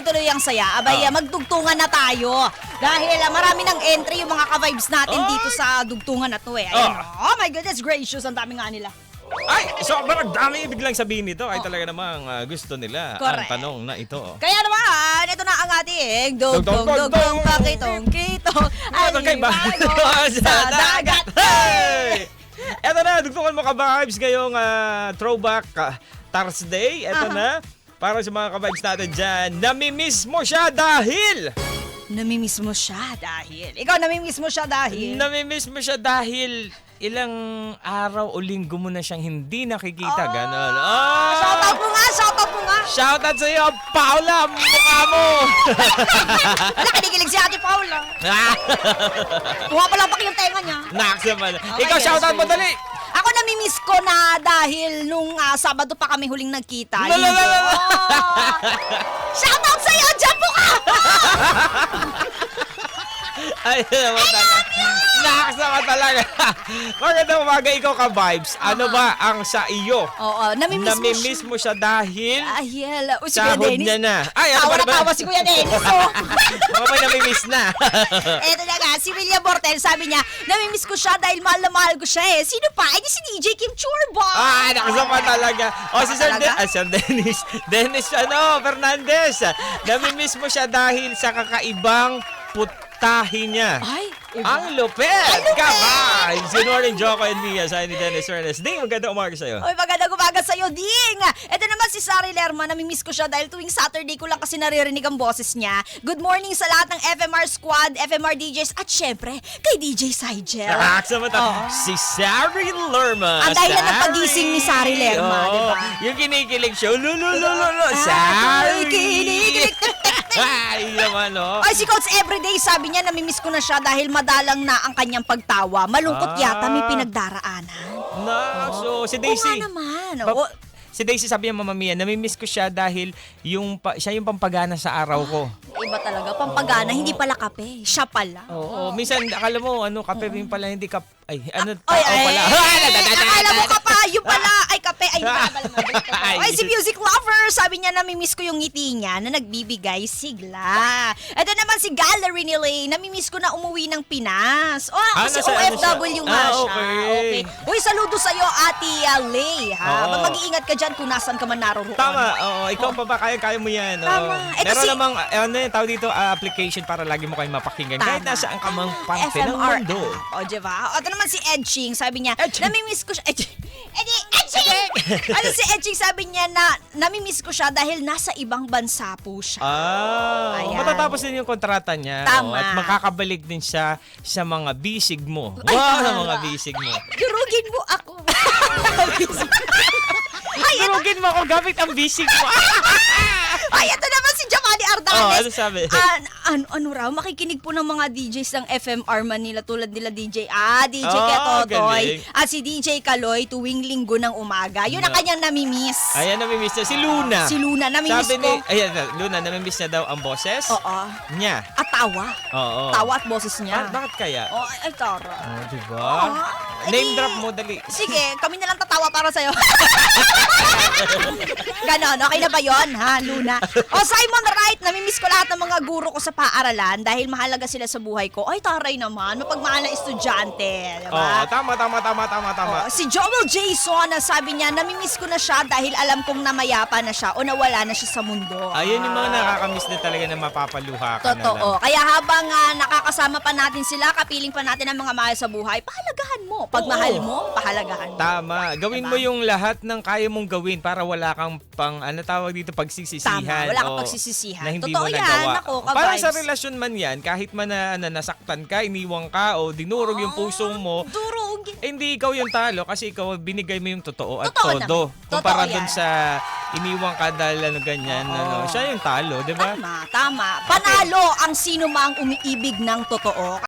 tuloy-tuloy ang saya. Abay, magdugtungan na tayo. Dahil marami ng entry yung mga ka-vibes natin dito sa dugtungan na to eh. Ayan, oh my goodness gracious, ang dami nga nila. Ay, sobrang dami biglang sabihin nito. Ay talaga namang gusto nila Correct. ang tanong na ito. Kaya naman, ito na ang ating dugtong kakitong-kitong alibago sa dagat. Hey! Eto na, dugtungan mo ka-vibes ngayong throwback Thursday. Eto na, para sa mga ka-vibes natin dyan, namimiss mo siya dahil... Namimiss mo siya dahil... Ikaw, namimiss mo siya dahil... Namimiss mo siya dahil ilang araw o linggo mo na siyang hindi nakikita. Ganon. Shoutout mo nga, shoutout mo nga. Shoutout sa iyo, Paula, mukha mo. Wala, kinikilig si Ate Paula. Pumapalapak yung tenga niya. Naks naman. Okay, Ikaw, yes, shoutout mo, please. dali. Ako namimiss ko na dahil nung Sabado pa kami huling nagkita. Shoutout sa'yo, Jampo ka! Ay, naman talaga. Naks naman talaga. Magandang umaga, ikaw ka-vibes. Ano ba ang sa iyo? Oo, Namimiss mo siya dahil Dahil, si Kuya sahod Dennis. niya na. Ay, ano Tawa ba na naman? tawa si Kuya Dennis. Oh. Mga may namimiss na. Eto na nga, si William Bortel, sabi niya, namimiss ko siya dahil mahal na mahal ko siya eh. Sino pa? Eh di si DJ Kim Churba. Ay, nakasama talaga. O, si Sir, Talaga? Sir Dennis. Dennis, Fernandez. Namimiss mo siya dahil sa kakaibang putahe niya. Ay, iba. Ang lupet! Kabay! Sinuwaring Joko and Mia sa ni Dennis Fernandez. Ding, magandang umaga sa'yo. Oy, magandang umaga sa'yo, Ding! Ito naman si Sari Lerma, namimiss ko siya dahil tuwing Saturday ko lang kasi naririnig ang boses niya. Good morning sa lahat ng FMR Squad, FMR DJs, at syempre, kay DJ Sigel. Sama si Sari Lerma. Ang dahilan ng pagising ni Sari Lerma, Oo. di ba? Yung kinikilig siya. Sari! Kinikilig. Ay, naman, no? Ay, si Coach Everyday, sabi niya, namimiss ko na siya dahil madalang na ang kanyang pagtawa. Malungkot yata may pinagdaraanan. So, si Oo Daisy. nga naman. Ba- Si Daisy sabi niya, Mama Mia, namimiss ko siya dahil siya yung pampagana sa araw ko. Iba talaga, pampagana, hindi pala kape. Siya pala. Oo. Minsan, akala mo, kape rin pala, hindi kape. Ay, tao Ay, pala. akala mo kapayo pala. Ay, kape. Ay, Ay, ay, si Music Lover. Sabi niya, namimiss ko yung ngiti niya na nagbibigay sigla. Ito naman si Gallery ni Lay. Namimiss ko na umuwi ng Pinas. Kasi nasa ano siya? OFW nga siya. Okay. Uy, saludo sa'yo, Ate Lay. Oo. Mag-iingat ka dyan kung nasan ka man naroroon. Tama, oo. Ikaw pa ba? Kaya mo yan. Tama. Oo. Ito Meron namang, tawag dito, application para lagi mo kayong mapakinggan. Kahit Tama. nasaan ka mang parte ng FMR. mundo. O, diba? Ito naman si Ed Ching, sabi niya, Ed Ching. namimiss ko siya. Ed Ching! Ano si Ed Ching, sabi niya na namimiss ko siya dahil nasa ibang bansa po siya. Ayan. Matatapos din yung kontrata niya. Tama. At makakabalik din siya sa mga bisig mo. Ay, Sa tama. mga bisig mo. Durugin mo ako. Durugin mo ako gamit ang bisig mo. Ay, ito naman si Giovanni Ardales. Ano sabi? Ano raw, makikinig po ng mga DJs ng FMR Manila tulad nila DJ Ketotoy galing. at si DJ Kaloy tuwing linggo ng umaga. Yun ang kanyang namimiss. Ayan, namimiss niya. Si Luna. Si Luna, namimiss Sabi ko. Luna, namimiss niya daw ang boses Oo. niya. At tawa. Oo. Tawa at boses niya. Bakit kaya? Oh, ay, tara. Diba? Ay, Name drop mo, dali. Sige, kami na lang tatawa para sa'yo. Ganon, okay na ba yun, ha, Luna? O, Simon Wright, namimiss ko lahat ng mga guro ko sa paaralan dahil mahalaga sila sa buhay ko. Ay, taray naman, mapagmahal na estudyante. Diba? Tama. O, si Joel Jason, sabi niya, namimiss ko na siya dahil alam kong namayapa na siya o nawala na siya sa mundo. Ayun yung mga nakakamiss na talaga na mapapaluha ka na lang. Totoo. Kaya habang nakakasama pa natin sila, kapiling pa natin ang mga mahal sa buhay, pahalagahan mo. Pag mahal mo, pahalagahan mo. Tama. Gawin Diba? mo yung lahat ng kaya mong gawin para wala kang tawag dito, pagsisisihan. Tama, wala kang o pagsisisihan. Na hindi Totoo mo yan, nagawa. ako, Parang ka-vibes. sa relasyon man yan, kahit man na nasaktan ka, iniwang ka, o dinurog yung puso mo, Durog. hindi ikaw yung talo kasi ikaw binigay mo yung totoo at Totoo todo. naman. Kumpara Totoo dun yan. sa iniwang ka dahil ganyan, siya yung talo, di ba? Tama. Panalo ang sino mang umiibig ng totoo.